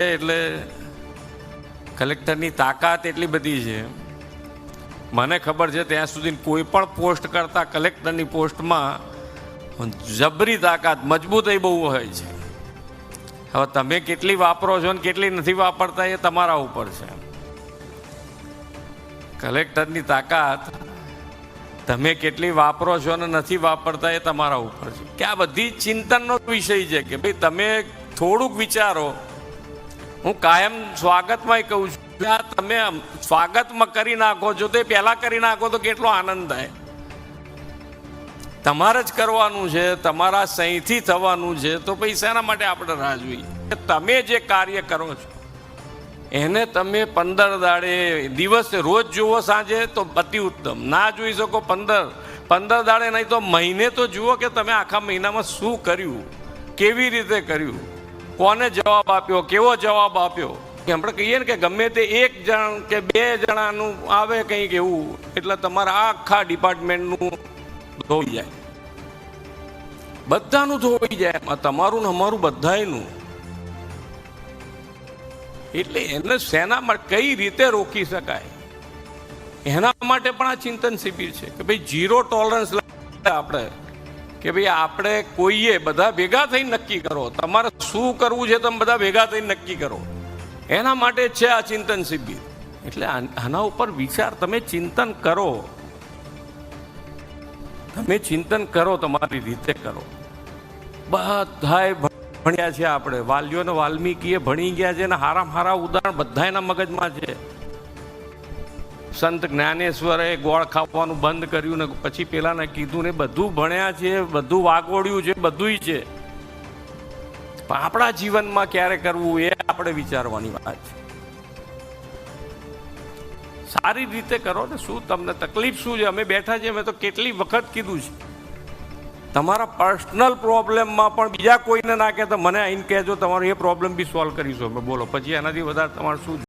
એટલે કલેક્ટરની તાકાત એટલી બધી છે. મને ખબર છે ત્યાં સુધી કોઈ પણ પોસ્ટ કરતાં કલેક્ટરની પોસ્ટમાં જબરી તાકાત, મજબૂતાઈ બહુ હોય છે. હવે તમે કેટલી વાપરો છો ને કેટલી નથી વાપરતા એ તમારા ઉપર છે. કલેક્ટરની તાકાત તમે કેટલી વાપરો છો ને નથી વાપરતા એ તમારા ઉપર છે. કે આ બધી ચિંતનનો વિષય છે કે ભાઈ તમે થોડુંક વિચારો. હું કાયમ સ્વાગતમાં કહું છું, આ તમે સ્વાગતમાં કરી નાખો છો તો એ પહેલાં કરી નાખો તો કેટલો આનંદ થાય. તમારે જ કરવાનું છે, તમારા સહીથી થવાનું છે, તો પૈસાના માટે આપણે રાહ જોઈએ. તમે જે કાર્ય કરો છો એને તમે 15 દાડે દિવસે રોજ જુઓ સાંજે તો અતિ ઉત્તમ. ના જોઈ શકો 15 દાડે નહીં તો મહિને તો જુઓ કે તમે આખા મહિનામાં શું કર્યું, કેવી રીતે કર્યું, કોને જવાબ આપ્યો, કેવો જવાબ આપ્યો. આપણે કહીએ ને કે ગમે તે એક જણ કે 2 જણાનું આવે કંઈક એવું એટલે તમારા આખા ડિપાર્ટમેન્ટનું ધોઈ જાય, બધાનું ધોઈ જાય, તમારું ને અમારું બધાયનું. એટલે એને શેના માટે કઈ રીતે રોકી શકાય એના માટે પણ આ ચિંતન શિબિર છે કે ભાઈ 0 ટોલરન્સ આપણે કે ભાઈ આપણે કોઈએ બધા ભેગા થઈને નક્કી કરો. તમારે શું કરવું છે તમે બધા ભેગા થઈને નક્કી કરો. એના માટે જ છે આ ચિંતન શિબિર. એટલે આના ઉપર વિચાર, તમે ચિંતન કરો, તમે ચિંતન કરો, તમારી રીતે કરો. બધાય ભણ્યા છે આપણે, વાલ્યો ને વાલ્મીકીએ ભણી ગયા છે ને હારામાં હારા ઉદાહરણ બધાયના મગજમાં છે. સંત જ્ઞાનેશ્વરે ગોળ ખાવાનું બંધ કર્યું ને પછી પેલાને કીધું ને બધું ભણ્યા છે, બધું વાગોડ્યું છે, બધું છે. પણ આપણા જીવનમાં ક્યારે કરવું એ આપણે વિચારવાની વાત છે. સારી રીતે કરો ને. શું તમને તકલીફ શું છે? અમે બેઠા છીએ, અમે તો કેટલી વખત કીધું છે. તમારા પર્સનલ પ્રોબ્લેમમાં પણ બીજા કોઈને ના કહેતા મને આવીને કહેજો, તમારો એ પ્રોબ્લેમ બી સોલ્વ કરીશું અમે. બોલો પછી એનાથી વધારે તમારે શું